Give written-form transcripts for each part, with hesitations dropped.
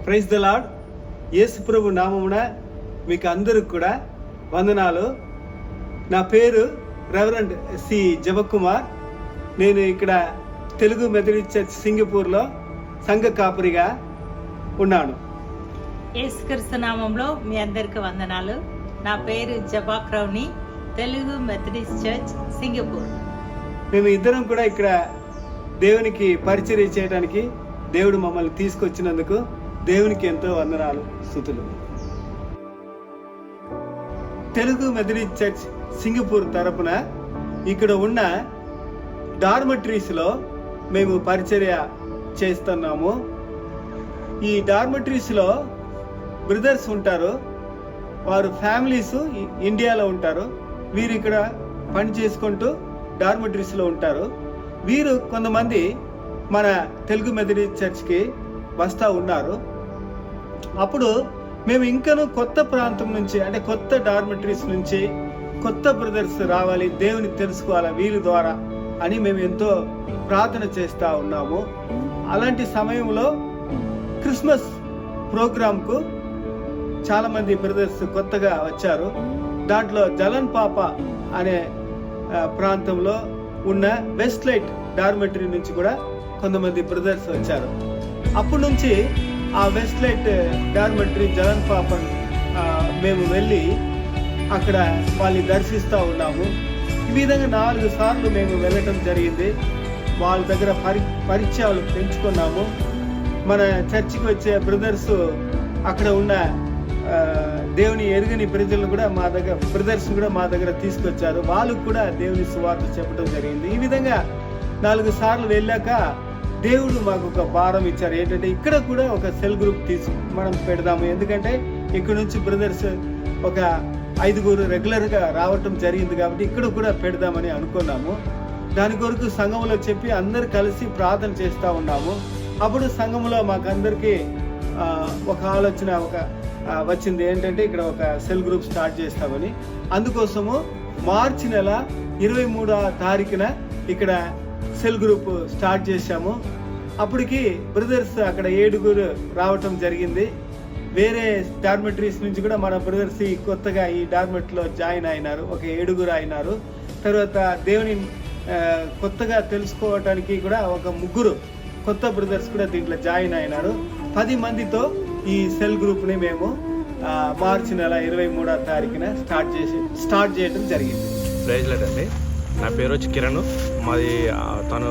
Praise the lord. యేసు ప్రభు నామమున మీకు అందరికి కూడా వందనాలు. నా పేరు రెవరెండ్ సి జవకుమార్. నేను ఇక్కడ తెలుగు మెథడిస్ట్ చర్చ్ సింగపూర్లో సంఘ కాపురిగా ఉన్నాను. యేసుక్రీస్తు నామంలో మీ అందరికి వందనాలు. నా పేరు జబాక్రౌని, తెలుగు మెథడిస్ట్ చర్చ్ సింగపూర్. మేము ఇద్దరం కూడా ఇక్కడ దేవునికి పరిచర్య చేయడానికి దేవుడు మమ్మల్ని తీసుకొచ్చినందుకు దేవునికి ఎంతో వందనాలు, స్తుతులు. తెలుగు మెథడిస్ట్ చర్చ్ సింగపూర్ తరపున ఇక్కడ ఉన్న డార్మటరీస్లో మేము పరిచర్య చేస్తున్నాము. ఈ డార్మటరీస్లో బ్రదర్స్ ఉంటారు, వారు ఫ్యామిలీస్ ఇండియాలో ఉంటారు. వీరు ఇక్కడ పని చేసుకుంటూ డార్మటరీస్లో ఉంటారు. వీరు కొంతమంది మన తెలుగు మెథడిస్ట్ చర్చ్కి వస్తూ ఉన్నారు. అప్పుడు మేము ఇంకనూ కొత్త ప్రాంతం నుంచి, అంటే కొత్త డార్మటరీస్ నుంచి కొత్త బ్రదర్స్ రావాలి, దేవుని తెలుసుకోవాలి వీరి ద్వారా అని మేము ఎంతో ప్రార్థన చేస్తూ ఉన్నాము. అలాంటి సమయంలో క్రిస్మస్ ప్రోగ్రాంకు చాలామంది బ్రదర్స్ కొత్తగా వచ్చారు. దాంట్లో జలన్ పాప అనే ప్రాంతంలో ఉన్న వెస్ట్ లైట్ డార్మెటరీ నుంచి కూడా కొంతమంది బ్రదర్స్ వచ్చారు. అప్పటి నుంచి ఆ వెస్ట్ లైట్ డార్మెటరీ జలన్ పాప మేము వెళ్ళి అక్కడ వాళ్ళని దర్శిస్తూ ఉన్నాము. ఈ విధంగా 4 సార్లు మేము వెళ్ళటం జరిగింది. వాళ్ళ దగ్గర పరిచయాలు పెంచుకున్నాము. మన చర్చికి వచ్చే బ్రదర్స్ అక్కడ ఉన్న దేవుని ఎరుగని ప్రజలను కూడా బ్రదర్స్ కూడా మా దగ్గర తీసుకొచ్చారు. వాళ్ళకు కూడా దేవుని సువార్త చెప్పడం జరిగింది. ఈ విధంగా 4 సార్లు వెళ్ళాక దేవుడు మాకు ఒక భారం ఇచ్చారు. ఏంటంటే ఇక్కడ కూడా ఒక సెల్ గ్రూప్ మనం పెడదాము. ఎందుకంటే ఇక్కడ నుంచి బ్రదర్స్ ఒక 5 రెగ్యులర్గా రావటం జరిగింది కాబట్టి ఇక్కడ కూడా పెడదామని అనుకున్నాము. దాని కొరకు సంఘంలో చెప్పి అందరు కలిసి ప్రార్థన చేస్తూ ఉన్నాము. అప్పుడు సంఘంలో మాకందరికీ ఒక ఆలోచన వచ్చింది. ఏంటంటే ఇక్కడ ఒక సెల్ గ్రూప్ స్టార్ట్ చేస్తామని. అందుకోసము మార్చి నెల 23వ తారీఖున ఇక్కడ సెల్ గ్రూప్ స్టార్ట్ చేశాము. అప్పటికి బ్రదర్స్ అక్కడ 7 రావటం జరిగింది. వేరే డార్మెటరీస్ నుంచి కూడా మన బ్రదర్స్ కొత్తగా ఈ డార్మెటరీలో జాయిన్ అయినారు. ఒక 7 అయినారు. తర్వాత దేవుని కొత్తగా తెలుసుకోవటానికి కూడా ఒక 3 కొత్త బ్రదర్స్ కూడా దీంట్లో జాయిన్ అయినారు. 10 మందితో ఈ సెల్ గ్రూప్ని మేము మార్చి నెల 23వ తారీఖున స్టార్ట్ చేయడం జరిగింది. ప్రైజ్ లార్డ్ అండి. నా పేరు వచ్చి కిరణ్. మాది తను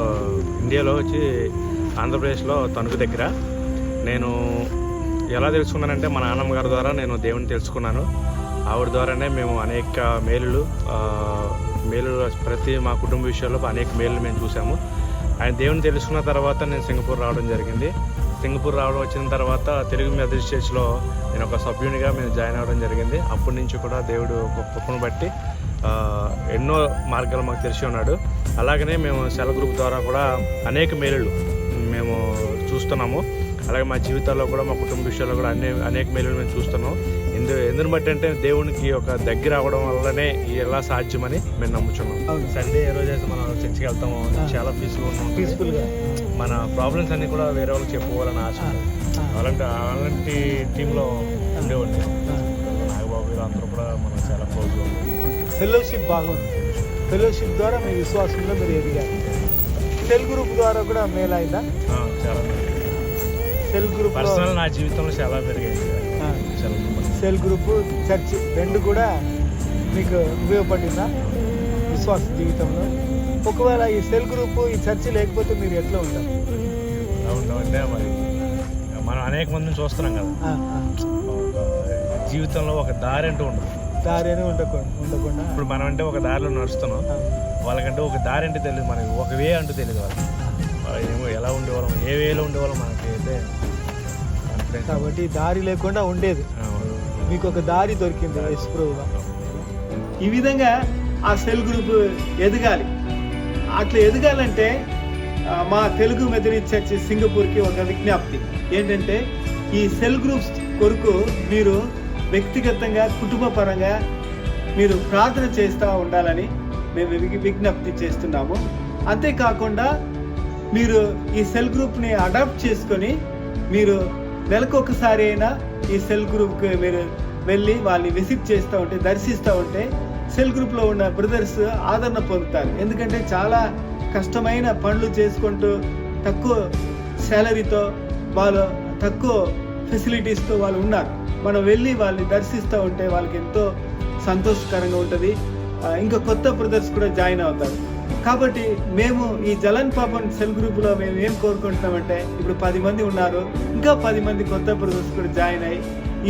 ఇండియాలో వచ్చి ఆంధ్రప్రదేశ్లో తణుకు దగ్గర. నేను ఎలా తెలుసుకున్నానంటే మా నాన్నమ్మ గారి ద్వారా నేను దేవుని తెలుసుకున్నాను. ఆవిడ ద్వారానే మేము అనేక మేలులు ప్రతి మా కుటుంబ విషయాల్లో అనేక మేలులు మేము చూసాము. ఆయన దేవుని తెలుసుకున్న తర్వాత నేను సింగపూర్ రావడం జరిగింది. సింగపూర్ వచ్చిన తర్వాత తెలుగు మెథడిస్ట్ చర్చ్లో నేను ఒక సభ్యునిగా మేము జాయిన్ అవ్వడం జరిగింది. అప్పటి నుంచి కూడా దేవుడు ఒక కృపను బట్టి ఎన్నో మార్గాలు మాకు తెలిసి ఉన్నాడు. అలాగనే మేము సెల్ గ్రూప్ ద్వారా కూడా అనేక మేలులు మేము చూస్తున్నాము. అలాగే మా జీవితాల్లో కూడా మా కుటుంబ విషయాల్లో కూడా అనేక మేలులు మేము చూస్తున్నాం. ఎందుని బట్టి అంటే దేవునికి ఒక దగ్గర అవ్వడం వల్లనే ఎలా సాధ్యమని మేము నమ్ముతున్నాం. సండే ఏ రోజైతే మనం చర్చికి వెళ్తామో చాలా పీస్ఫుల్గా మన ప్రాబ్లమ్స్ అన్ని కూడా వేరే వాళ్ళకి చెప్పుకోవాలని ఆశ. అలాంటి టీంలో ఉండేవాడిని. నాగబాబు గారు అందరూ కూడా మనం చాలా క్లోజ్గా ఉన్నాం. ఫెలోషిప్ బాగుంది. ఫెలోషిప్ ద్వారా మీ విశ్వాసంలో మీరు ఎదిగారు. సెల్ గ్రూప్ ద్వారా కూడా మేలైందా? చాలా సెల్ గ్రూప్ పర్సనల్ నా జీవితంలో చాలా పెరిగాయి. సెల్ గ్రూప్, చర్చ్ 2 కూడా మీకు ఉపయోగపడిందా విశ్వాస జీవితంలో? ఒకవేళ ఈ సెల్ గ్రూప్, ఈ చర్చ్ లేకపోతే మీరు ఎట్లా ఉంటారు? ఉంటామంటే మరి మనం అనేక మందిని చూస్తున్నాం కదా, జీవితంలో ఒక దారి అంటూ ఉండదు. దారి అని ఉండకుండా ఇప్పుడు మనం అంటే ఒక దారిలో నడుస్తున్నాం, వాళ్ళకంటే ఒక దారి అంటే తెలియదు, మనకి ఒక వే అంటూ తెలియదు. వాళ్ళు ఏమో ఎలా ఉండేవాళ్ళం, ఏ వేలో ఉండేవాళ్ళం మనకి అయితే. కాబట్టి దారి లేకుండా ఉండేది, మీకు ఒక దారి దొరికింది యేసు ప్రభువుగా. ఈ విధంగా ఆ సెల్ గ్రూప్ ఎదగాలి. అట్లా ఎదగాలంటే మా తెలుగు మెథడిస్ట్ చర్చ్ సింగపూర్కి ఒక విజ్ఞప్తి ఏంటంటే, ఈ సెల్ గ్రూప్స్ కొరకు మీరు వ్యక్తిగతంగా కుటుంబ పరంగా మీరు ప్రార్థన చేస్తూ ఉండాలని మేము విజ్ఞప్తి చేస్తున్నాము. అంతేకాకుండా మీరు ఈ సెల్ గ్రూప్ని అడాప్ట్ చేసుకొని మీరు నెలకు ఒకసారి అయినా ఈ సెల్ గ్రూప్కి మీరు వెళ్ళి వాళ్ళని విజిట్ చేస్తూ ఉంటే, దర్శిస్తూ ఉంటే సెల్ గ్రూప్లో ఉన్న బ్రదర్స్ ఆదరణ పొందుతారు. ఎందుకంటే చాలా కష్టమైన పనులు చేసుకుంటూ తక్కువ శాలరీతో, వాళ్ళు తక్కువ ఫెసిలిటీస్తో వాళ్ళు ఉన్నారు. మనం వెళ్ళి వాళ్ళని దర్శిస్తూ ఉంటే వాళ్ళకి ఎంతో సంతోషకరంగా ఉంటుంది. ఇంకా కొత్త బ్రదర్స్ కూడా జాయిన్ అవుతారు. కాబట్టి మేము ఈ జలన్ పాపన్ సెల్ గ్రూప్లో మేము ఏం కోరుకుంటున్నామంటే, ఇప్పుడు 10 మంది ఉన్నారు, ఇంకా 10 మంది కొత్త బ్రదర్స్ కూడా జాయిన్ అయ్యి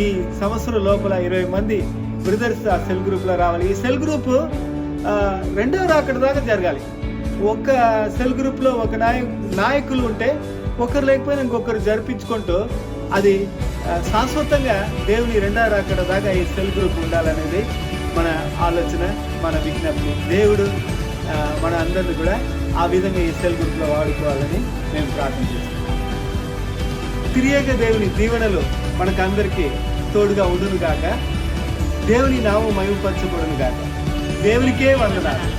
ఈ సంవత్సరం లోపల 20 మంది బ్రదర్స్ ఆ సెల్ గ్రూప్లో రావాలి. ఈ సెల్ గ్రూప్ రెండవ రాకడ దాకా జరగాలి. ఒక సెల్ గ్రూప్లో ఒక నాయకులు ఉంటే ఒకరు లేకపోయినా ఇంకొకరు జరిపించుకుంటూ అది శాశ్వతంగా దేవుని రెండవ రాకడ దాకా ఈ సెల్ గ్రూప్ ఉండాలనేది మన ఆలోచన, మన విజ్ఞప్తి. దేవుడు మన అందరిని కూడా ఆ విధంగా ఈ సెల్ గ్రూప్లో వాడుకోవాలని మేము ప్రార్థన చేస్తున్నాం. తిరిగేక దేవుని దీవెనలు మనకందరికీ తోడుగా ఉండును గాక. దేవుని నామం మహిమపరచబడును గాక. దేవునికే వందనాలు.